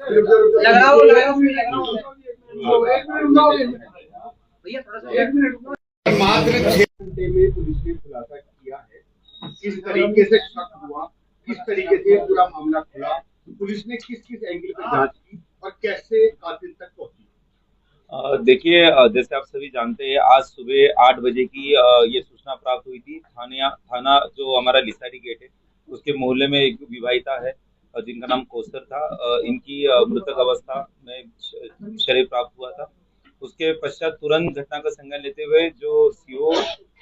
मात्र 6 घंटे में पुलिस ने खुलासा किया है। किस तरीके से शक हुआ, किस तरीके से पूरा मामला खुला, पुलिस ने किस किस एंगल पर जांच की और कैसे कातिल तक पहुंची। देखिए, जैसे आप सभी जानते हैं, आज सुबह 8 बजे की ये सूचना प्राप्त हुई थी। थाना जो हमारा लिसाड़ी गेट है, उसके मोहल्ले में एक विवाहिता है जिनका नाम कौसर था। इनकी मृतक अवस्था में शरीर प्राप्त हुआ था। उसके पश्चात तुरंत घटना का संज्ञान लेते हुए जो सीओ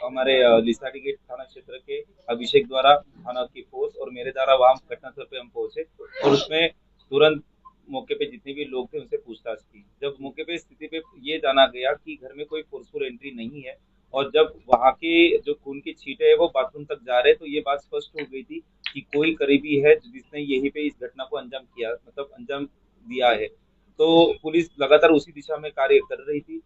हमारे लिसाड़ी गेट थाना क्षेत्र के अभिषेक द्वारा थाना की फोर्स और मेरे द्वारा वहां घटनास्थल पे हम पहुंचे और उसमें तुरंत मौके पे जितने भी लोग थे उनसे पूछताछ की। जब मौके पे स्थिति पे ये जाना गया कि घर में कोई फोर्सफुल एंट्री नहीं है और जब वहां के जो खून की छींटे है वो बाथरूम तक जा रहे, तो ये बात स्पष्ट हो गई थी कि कोई करीबी है जिसने यहीं पे इस घटना को अंजाम किया, मतलब अंजाम दिया है। तो पुलिस लगातार उसी दिशा में कार्य कर रही थी।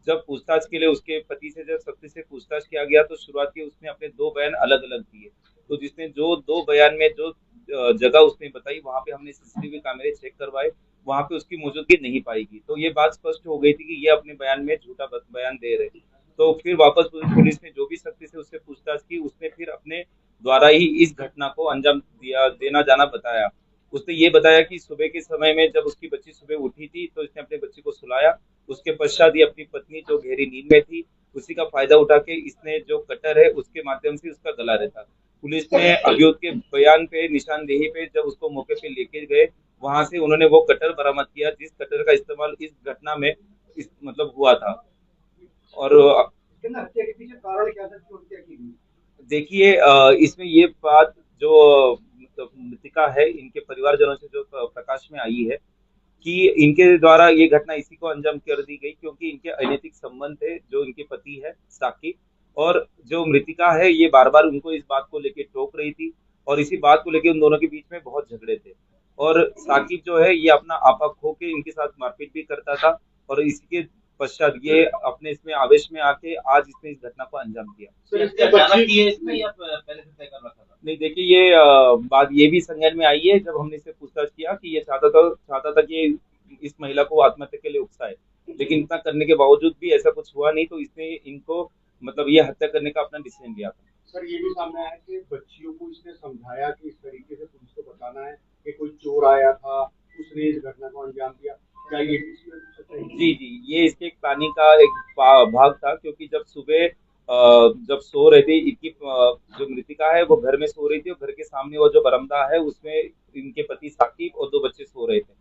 जब पूछताछ के लिए उसके पति से जब सख्ती से पूछताछ किया गया तो शुरुआत की उसने अपने 2 बयान अलग अलग दिए। तो जिसने जो 2 बयान में जो जगह उसने बताई, वहां पे हमने सीसीटीवी कैमरे चेक करवाए, वहां पे उसकी मौजूदगी नहीं पाई गई। तो ये बात स्पष्ट हो गई थी कि ये अपने बयान में झूठा बयान दे रहे। तो फिर वापस पुलिस ने जो भी सख्ती से उससे पूछताछ की, उसने फिर अपने द्वारा ही इस घटना को अंजाम देना जाना बताया। उसने ये बताया कि सुबह के समय में जब उसकी बच्ची सुबह उठी थी तो इसने अपने बच्ची को सुलाया। उसके पश्चात ये अपनी पत्नी जो गहरी नींद में थी उसी का फायदा उठा के इसने जो कटर है उसके माध्यम से उसका गला रहता। पुलिस ने अभियुक्त के बयान पे निशानदेही पे जब उसको मौके पे लेके गए, वहां से उन्होंने वो कटर बरामद किया जिस कटर का इस्तेमाल इस घटना में मतलब हुआ था। और हत्या के पीछे कारण क्या था, क्यों हत्या की गई? देखिए, इसमें ये बात जो मतलब मृतिका है इनके परिवारजनों से जो प्रकाश में आई है कि इनके द्वारा ये घटना इसी को अंजाम कर दी गई क्योंकि इनके अनैतिक संबंध थे। जो इनके पति है साकिब और जो मृतिका है, ये बार बार उनको इस बात को लेकर टोक रही थी और इसी बात को लेकर उन दोनों के बीच में बहुत झगड़े थे। और साकिब जो है ये अपना आपा खो के इनके साथ मारपीट भी करता था और इसके पश्चात ये अपने इसमें आवेश में आके आज इसने इस घटना को अंजाम दिया। नहीं, देखिए, ये बात ये भी संज्ञान में आई है जब हमने इससे पूछताछ किया कि ये चाहता था कि इस महिला को आत्महत्या के लिए उकसाए, लेकिन इतना करने के बावजूद भी ऐसा कुछ हुआ नहीं, तो इसने इनको मतलब ये हत्या करने का अपना डिसीजन लिया था। सर, ये भी सामने आया कि बच्चियों को इसने समझाया कि इस तरीके से पुलिस को बताना है कि कोई चोर आया था, उसने इस घटना को अंजाम दिया। क्या ये जी जी, ये इसके प्लानिंग का एक भाग था क्योंकि जब सुबह जब सो रहे थे इनकी जो मृतिका है वो घर में सो रही थी और घर के सामने वो जो बरामदा है उसमें इनके पति साकिब और 2 बच्चे सो रहे थे।